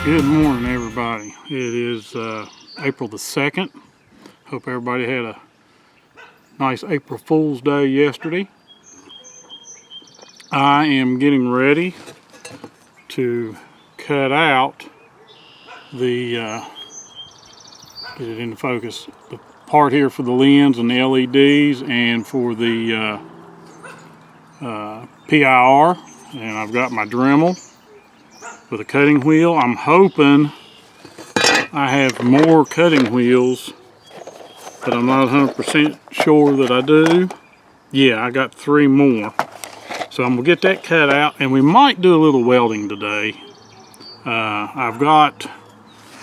Good morning, everybody. It is April the 2nd. Hope everybody had a nice April Fool's Day yesterday. I am getting ready to cut out the, get it into focus, the part here for the lens and the LEDs and for the PIR. And I've got my Dremel with a cutting wheel. I'm hoping I have more cutting wheels, but I'm not 100% sure that I do. Yeah, I got 3 more. So I'm gonna get that cut out, and we might do a little welding today. I've got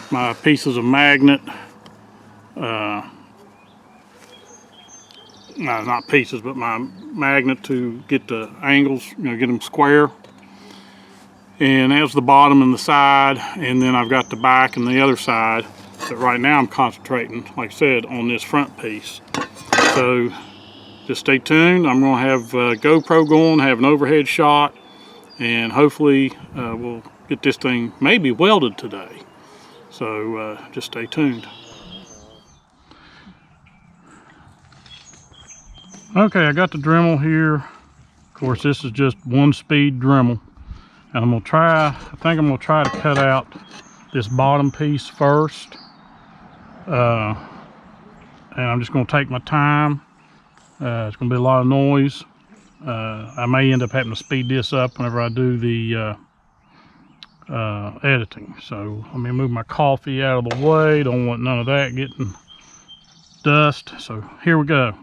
my pieces of magnet, not pieces, but my magnet to get the angles, get them square. And that's the bottom and the side, and then I've got the back and the other side. But right now I'm concentrating, like I said, on this front piece. So just stay tuned. I'm gonna have GoPro going, have an overhead shot, and hopefully we'll get this thing maybe welded today. So just stay tuned. Okay, I got the Dremel here. Of course, this is just 1-speed Dremel. And I'm gonna try, I think I'm gonna try to cut out this bottom piece first. And I'm just gonna take my time. It's gonna be a lot of noise. I may end up having to speed this up whenever I do the editing. So let me move my coffee out of the way. Don't want none of that getting dust. So here we go.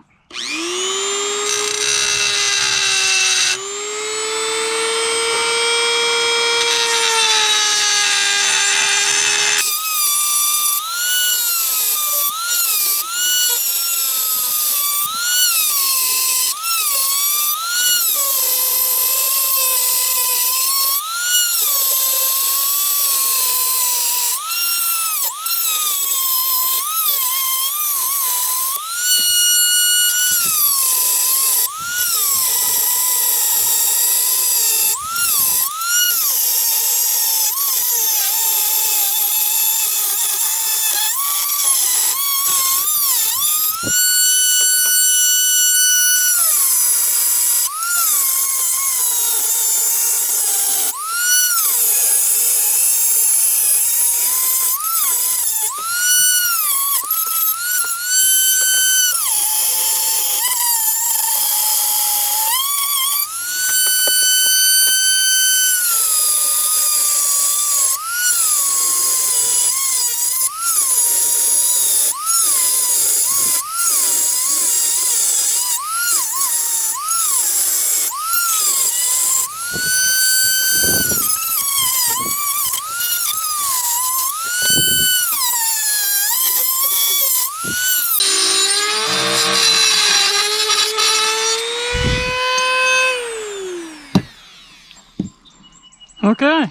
Okay,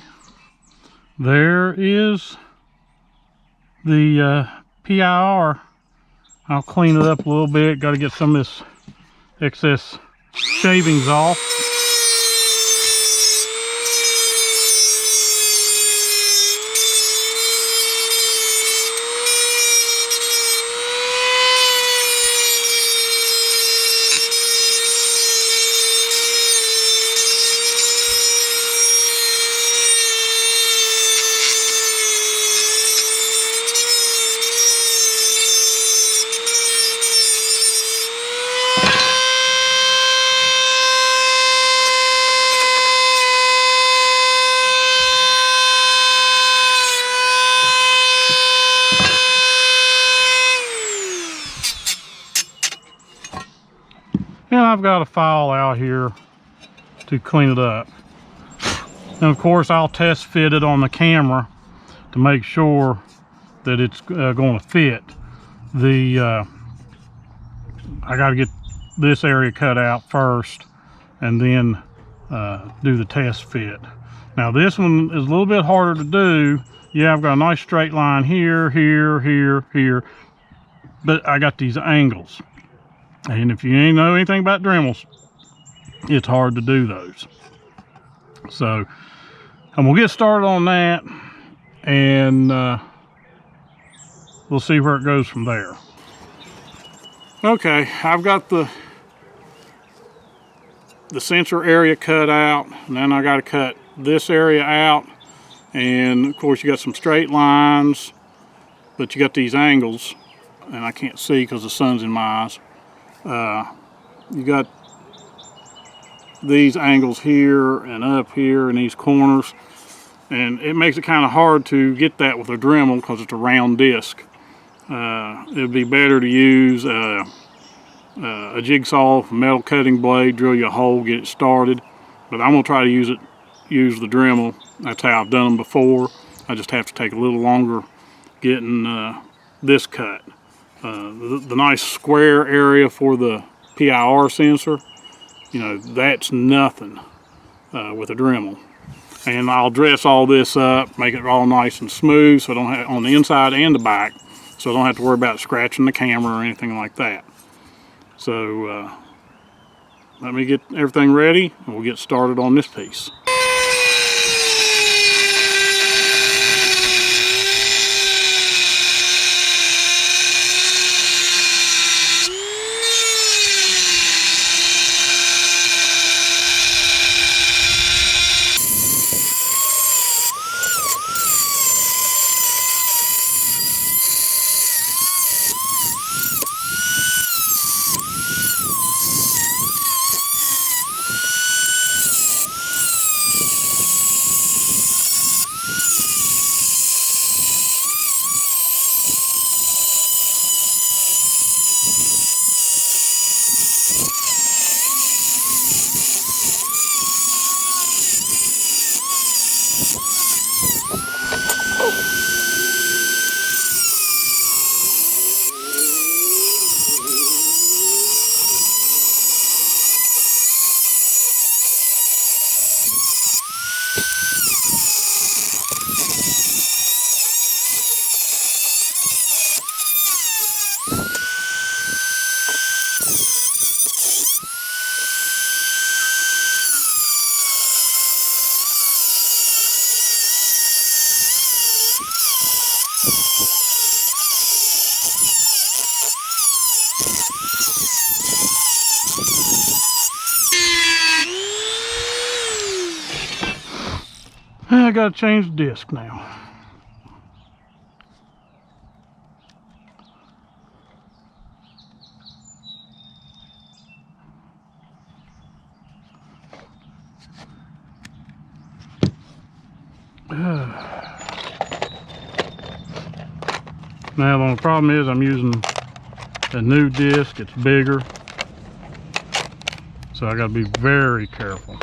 there is the PIR. I'll clean it up a little bit. Got to get some of this excess shavings off. And I've got a file out here to clean it up. And of course I'll test fit it on the camera to make sure that it's going to fit. I got to get this area cut out first and then do the test fit. Now this one is a little bit harder to do. Yeah, I've got a nice straight line here, here, here, here, but I got these angles. And if you ain't know anything about Dremels, it's hard to do those. So I'm gonna get started on that, and we'll see where it goes from there. Okay, I've got the sensor area cut out, and then I got to cut this area out, and of course you got some straight lines, but you got these angles, and I can't see because the sun's in my eyes. You got these angles here and up here in these corners, and it makes it kind of hard to get that with a Dremel because it's a round disc. It would be better to use a jigsaw, metal cutting blade, drill you a hole, get it started. But I'm gonna try to use the Dremel. That's how I've done them before. I just have to take a little longer getting this cut. The nice square area for the PIR sensor, you know, that's nothing with a Dremel. And I'll dress all this up, make it all nice and smooth, so I don't have on the inside and the back, so I don't have to worry about scratching the camera or anything like that. So let me get everything ready and we'll get started on this piece. I gotta change the disc now. Now the only problem is I'm using a new disc. It's bigger, so I gotta be very careful.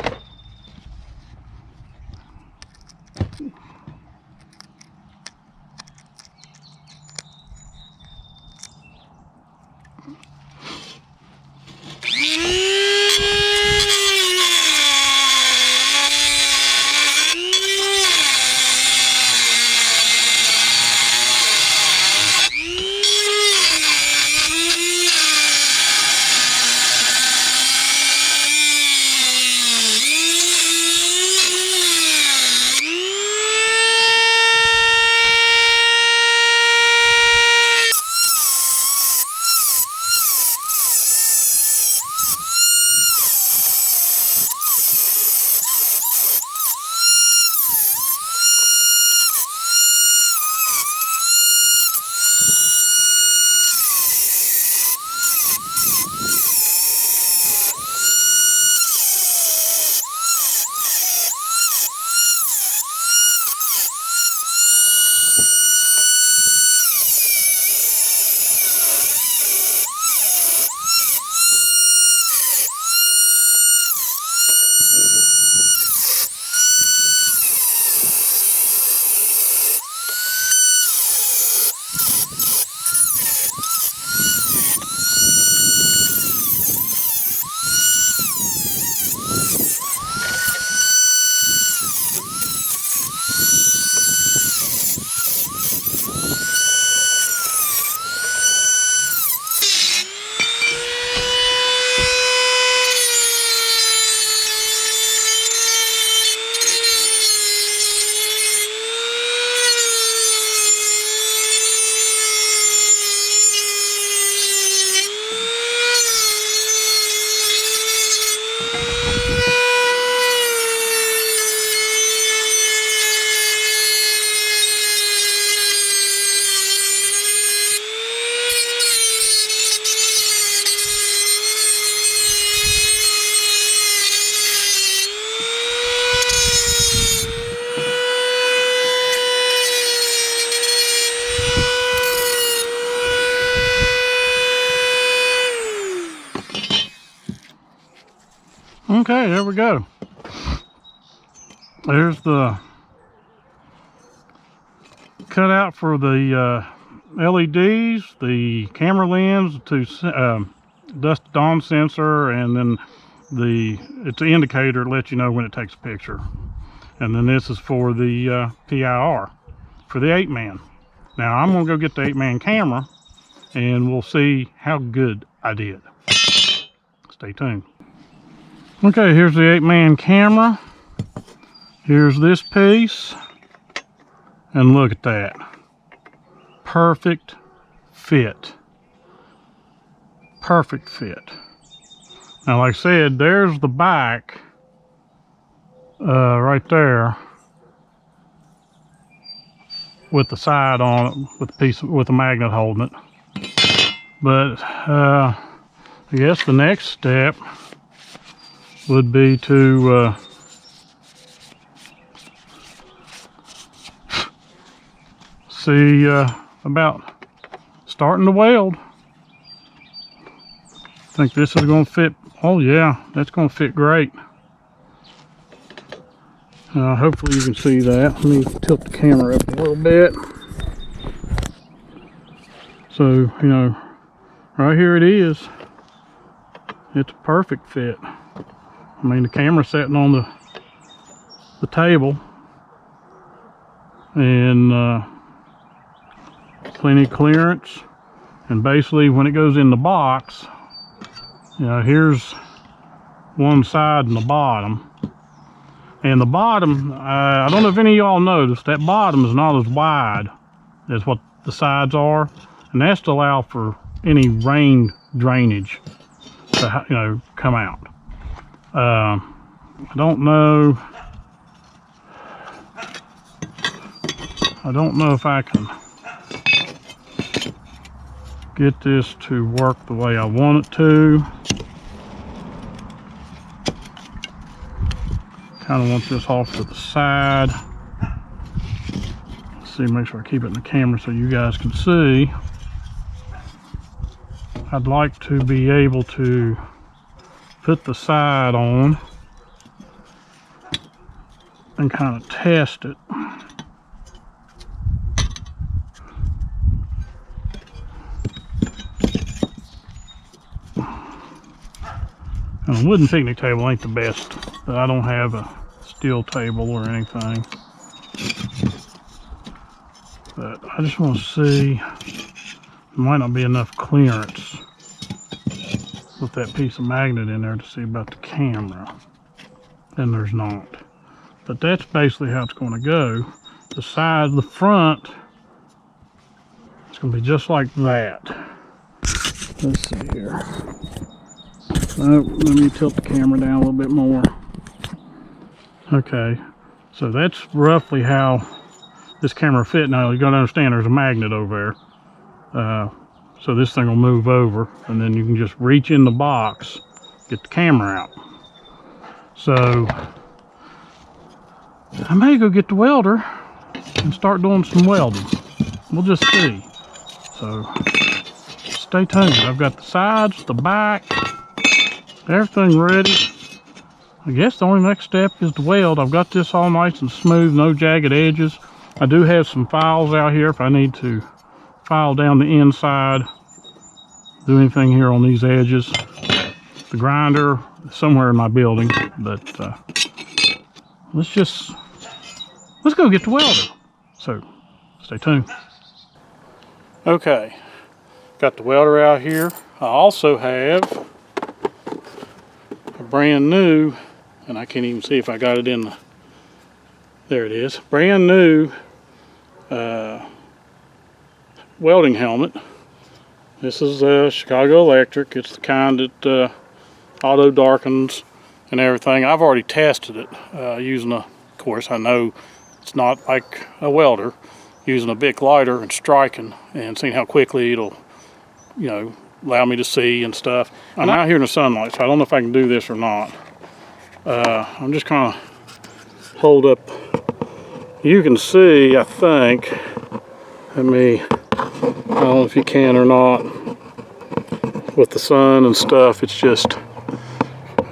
Okay, there we go. There's the cutout for the LEDs, the camera lens, the dusk dawn sensor, and then it's an indicator to let you know when it takes a picture. And then this is for the PIR for the 8-man. Now I'm gonna go get the 8-man camera and we'll see how good I did. Stay tuned. Okay, here's the 8-man camera. Here's this piece, and look at that. Perfect fit. Perfect fit. Now, like I said, there's the back right there with the side on it, with a magnet holding it. But I guess the next step would be to see about starting to weld. I think this is going to fit. Oh yeah, that's going to fit great. Hopefully you can see that. Let me tilt the camera up a little bit. So, you know, right here it is. It's a perfect fit. I mean, the camera's sitting on the table, and plenty of clearance. And basically, when it goes in the box, you know, here's one side and the bottom. And the bottom, I don't know if any of y'all noticed, that bottom is not as wide as what the sides are, and that's to allow for any rain drainage to, you know, come out. I don't know if I can get this to work the way I want it to. Kind of want this off to the side. Let's see, make sure I keep it in the camera so you guys can see. I'd like to be able to put the side on and kind of test it. And a wooden picnic table ain't the best, but I don't have a steel table or anything. But I just want to see, there might not be enough clearance with that piece of magnet in there to see about the camera. And there's not. But that's basically how it's going to go. The side, the front, it's going to be just like that. Let's see here. Oh, let me tilt the camera down a little bit more. Okay, so that's roughly how this camera fit. Now you got to understand there's a magnet over there. So this thing will move over, and then you can just reach in the box, get the camera out. So I may go get the welder and start doing some welding. We'll just see. So stay tuned. I've got the sides, the back, everything ready. I guess the only next step is to weld. I've got this all nice and smooth, no jagged edges. I do have some files out here if I need to file down the inside, do anything here on these edges. The grinder somewhere in my building, but let's go get the welder. So stay tuned. Okay, got the welder out here. I also have a brand new, and I can't even see if I got it in the, there it is, brand new welding helmet. This is Chicago Electric. It's the kind that auto darkens and everything. I've already tested it using of course I know it's not like a welder, using a Bic lighter and striking and seeing how quickly it'll, you know, allow me to see and stuff. I'm out here in the sunlight, so I don't know if I can do this or not. I'm just kind of hold up. You can see, I think, let me, I don't know if you can or not, with the sun and stuff, it's just,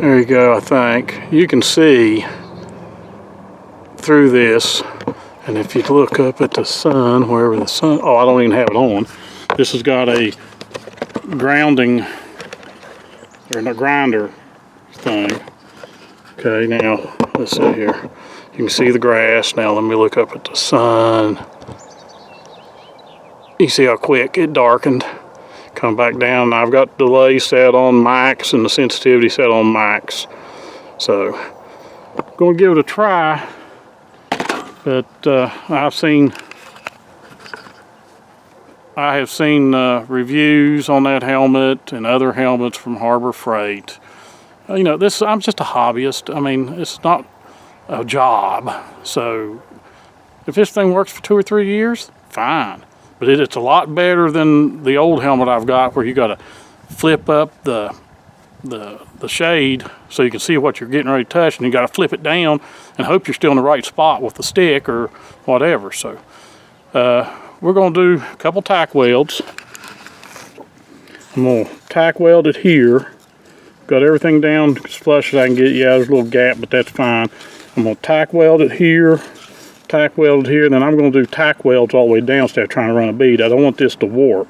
There you go, I think. You can see through this, and if you look up at the sun, wherever the sun, oh, I don't even have it on. This has got a grounding, or a grinder thing. Okay, now, let's see here. You can see the grass. Now let me look up at the sun. You see how quick it darkened. Come back down. I've got the delay set on max and the sensitivity set on max. So, I'm going to give it a try. But I have seen reviews on that helmet and other helmets from Harbor Freight. You know, I'm just a hobbyist. I mean, it's not a job. So, if this thing works for 2 or 3 years, fine. But it's a lot better than the old helmet I've got, where you got to flip up the shade so you can see what you're getting ready to touch, and you got to flip it down and hope you're still in the right spot with the stick or whatever. So we're going to do a couple tack welds. I'm going to tack weld it here. Got everything down as flush as I can get. Yeah, there's a little gap, but that's fine. I'm going to tack weld it here. Tack welded here, then I'm going to do tack welds all the way down instead of trying to run a bead. I don't want this to warp.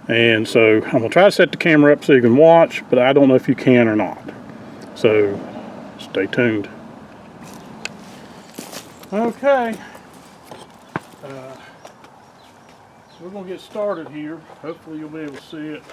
And so I'm going to try to set the camera up so you can watch, but I don't know if you can or not. So stay tuned. Okay. We're going to get started here. Hopefully you'll be able to see it.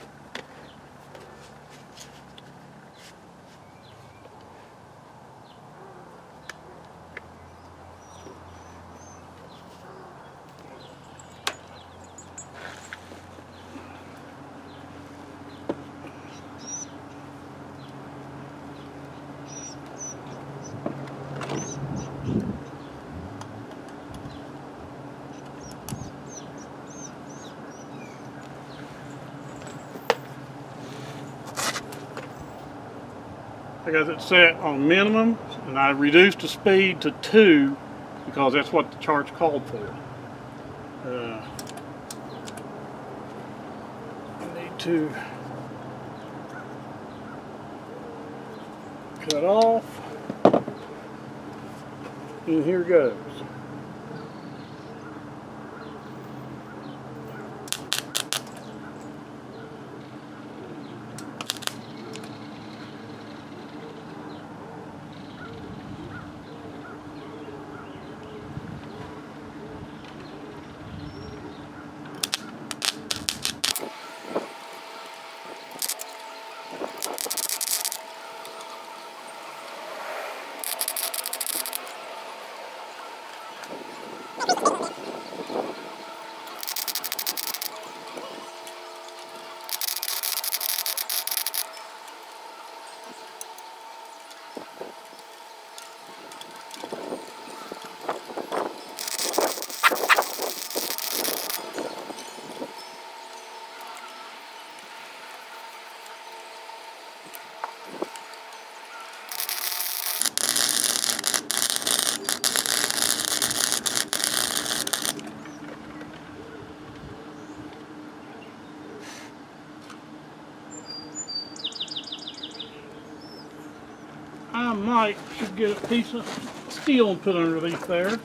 I got it set on minimum, and I reduced the speed to 2 because that's what the chart's called for. I need to cut off, and here goes. I should get a piece of steel and put underneath there.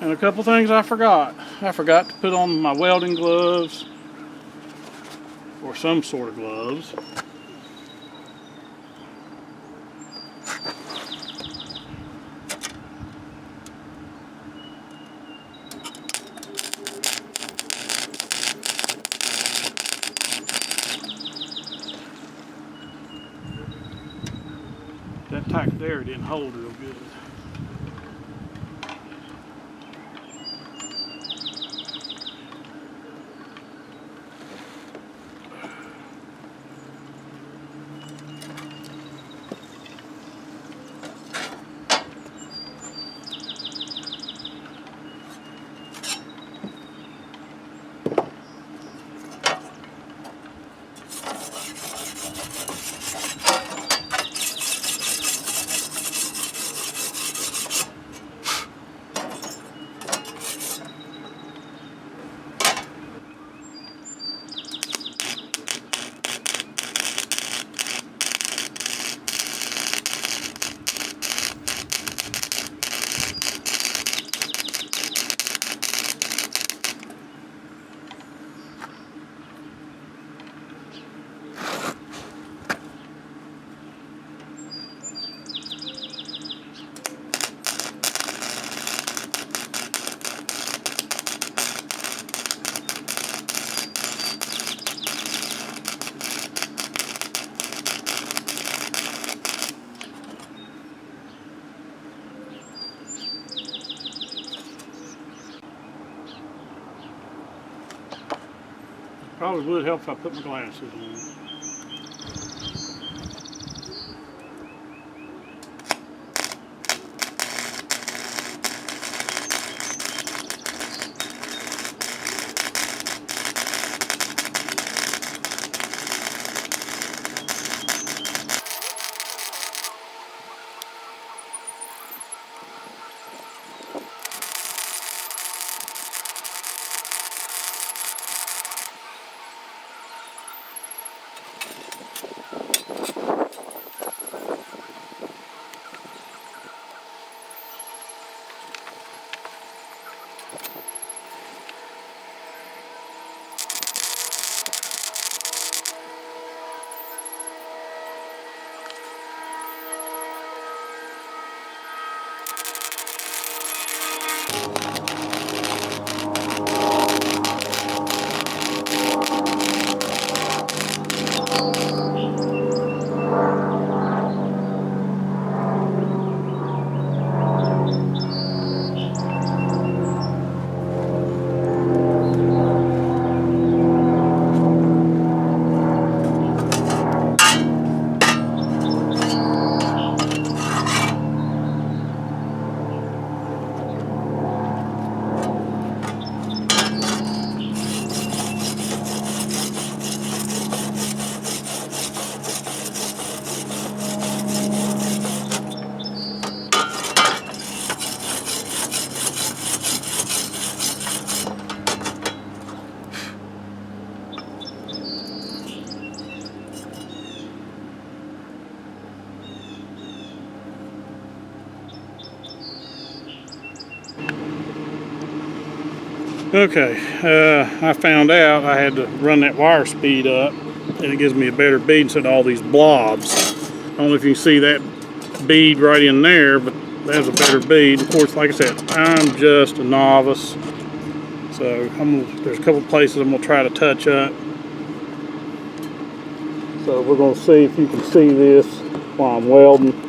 And a couple things I forgot. I forgot to put on my welding gloves, or some sort of gloves. That tack there didn't hold real good. Probably would help if I put my glasses on. Okay, I found out I had to run that wire speed up, and it gives me a better bead instead of all these blobs. I don't know if you can see that bead right in there, but that's a better bead. Of course, like I said, I'm just a novice, so there's a couple places I'm going to try to touch up. So we're going to see if you can see this while I'm welding.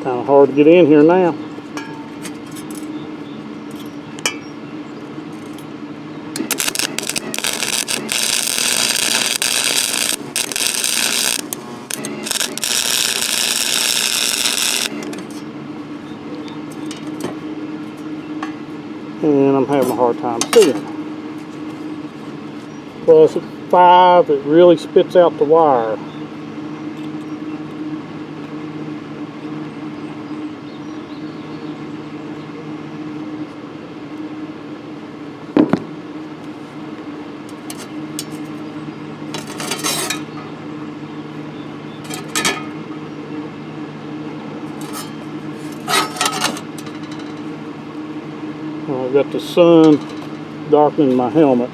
Kind of hard to get in here now. And I'm having a hard time seeing. Plus at 5, it really spits out the wire. I've got the sun darkening my helmet.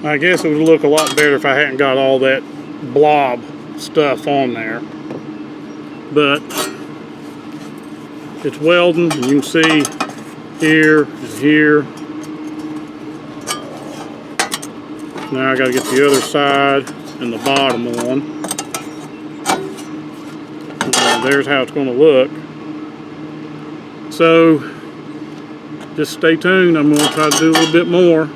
I guess it would look a lot better if I hadn't got all that blob stuff on there. But it's welding, and you can see here and here. Now I got to get the other side and the bottom on. And there's how it's going to look. So just stay tuned. I'm going to try to do a little bit more.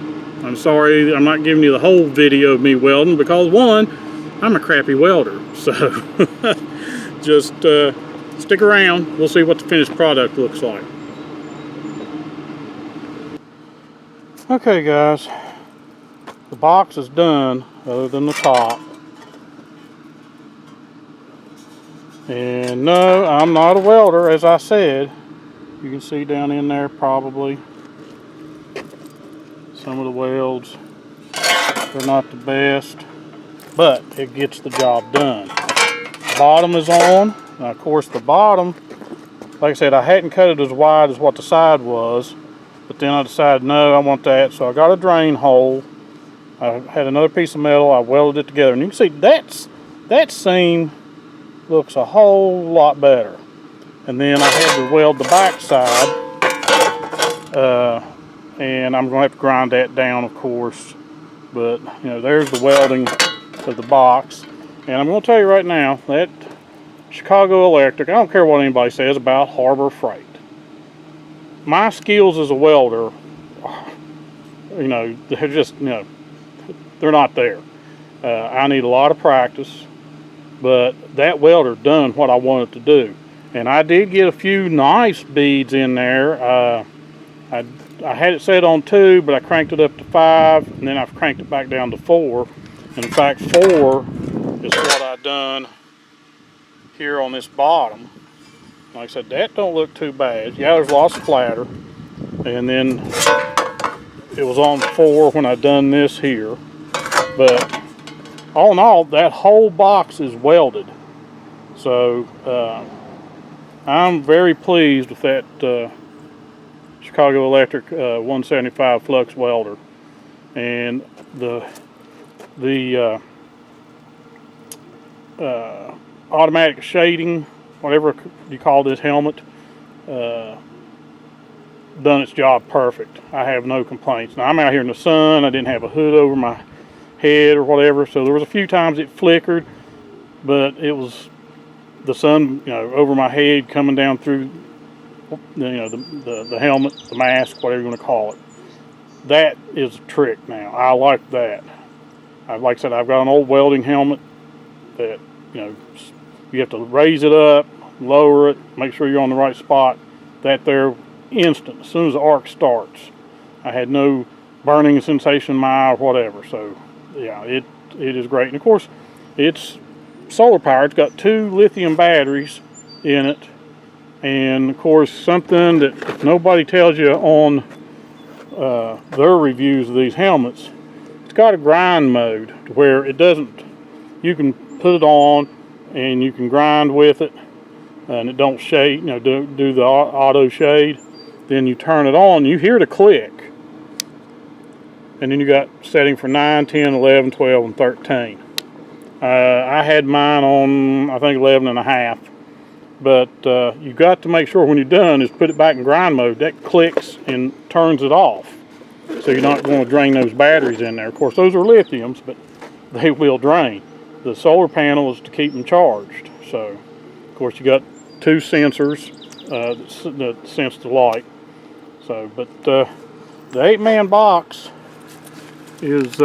I'm sorry I'm not giving you the whole video of me welding because, one, I'm a crappy welder. So just stick around. We'll see what the finished product looks like. Okay guys, the box is done other than the top. And no, I'm not a welder, as I said. You can see down in there probably some of the welds. They're not the best, but it gets the job done. Bottom is on. Now, of course, the bottom, like I said, I hadn't cut it as wide as what the side was, but then I decided, no, I want that. So I got a drain hole. I had another piece of metal. I welded it together. And you can see that seam looks a whole lot better. And then I had to weld the back side. And I'm going to have to grind that down, of course. But, you know, there's the welding of the box. And I'm going to tell you right now that Chicago Electric, I don't care what anybody says about Harbor Freight. My skills as a welder, you know, they're just, you know, they're not there. I need a lot of practice, but that welder done what I wanted to do. And I did get a few nice beads in there. I had it set on 2, but I cranked it up to 5, and then I've cranked it back down to 4. And in fact, 4 is what I done here on this bottom. Like I said, that don't look too bad. Yeah, there's lots of splatter. And then it was on 4 when I done this here. But all in all, that whole box is welded. So I'm very pleased with that Chicago Electric 175 flux welder. And the automatic shading, whatever you call this helmet, done its job perfect. I have no complaints. Now I'm out here in the sun. I didn't have a hood over my head or whatever, so there was a few times it flickered, but it was the sun, you know, over my head coming down through, you know, the helmet, the mask, whatever you want to call it. That is a trick now. I like that. Like I said, I've got an old welding helmet that, you know, you have to raise it up, lower it, make sure you're on the right spot. That there, instant, as soon as the arc starts. I had no burning sensation in my eye or whatever. So, yeah, it is great. And of course, it's solar powered. It's got 2 lithium batteries in it. And of course, something that if nobody tells you on their reviews of these helmets, it's got a grind mode to where it doesn't, you can put it on and you can grind with it and it don't shade, you know, do the auto shade. Then you turn it on, you hear the click. And then you got setting for 9, 10, 11, 12, and 13. I had mine on, I think, 11 and a half. But you got to make sure when you're done is put it back in grind mode. That clicks and turns it off. So you're not going to drain those batteries in there. Of course, those are lithiums, but they will drain. The solar panel is to keep them charged. So, of course, you got 2 sensors that sense the light. So, but the 8-man box is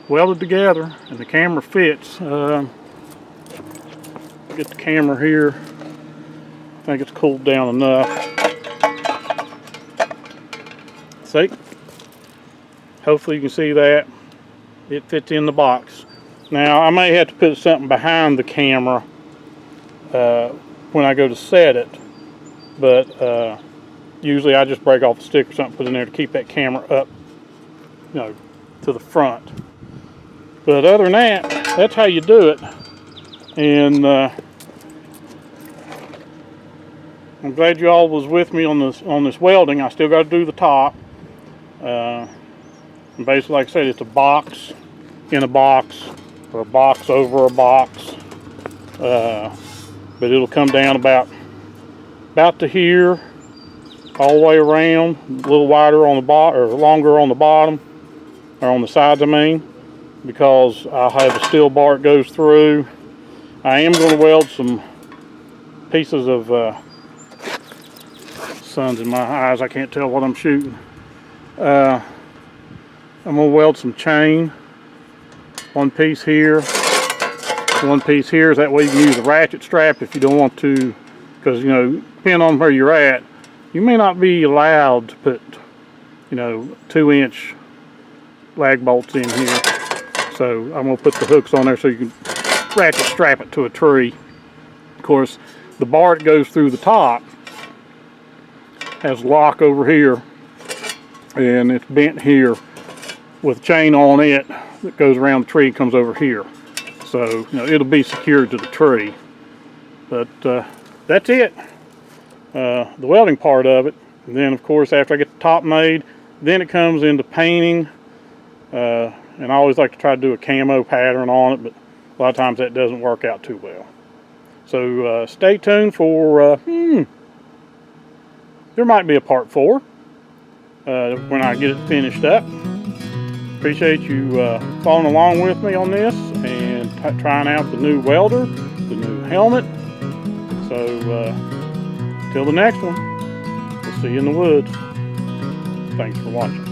welded together, and the camera fits. Get the camera here. I think it's cooled down enough. See? Hopefully you can see that. It fits in the box. Now I may have to put something behind the camera when I go to set it, but usually I just break off the stick or something, put in there to keep that camera up, you know, to the front. But other than that, that's how you do it. And I'm glad you all was with me on this welding. I still got to do the top. And basically, like I said, it's a box in a box, or a box over a box. But it'll come down about to here, all the way around, a little wider on the bottom, or longer on the bottom, or on the sides, I mean, because I'll have a steel bar that goes through. I am going to weld some pieces of sun's in my eyes, I can't tell what I'm shooting. I'm going to weld some chain, one piece here, one piece here, so that way you can use a ratchet strap if you don't want to, because, you know, depending on where you're at, you may not be allowed to put, you know, 2-inch lag bolts in here. So I'm going to put the hooks on there so you can ratchet strap it to a tree. Of course, the bar that goes through the top has lock over here, and it's bent here. with a chain on it that goes around the tree and comes over here. So it'll be secured to the tree. But that's it. The welding part of it. And then of course after I get the top made, then it comes into painting. And I always like to try to do a camo pattern on it, but a lot of times that doesn't work out too well. So stay tuned for, there might be a part 4 when I get it finished up. Appreciate you following along with me on this and trying out the new welder, the new helmet. So till the next one, we'll see you in the woods. Thanks for watching.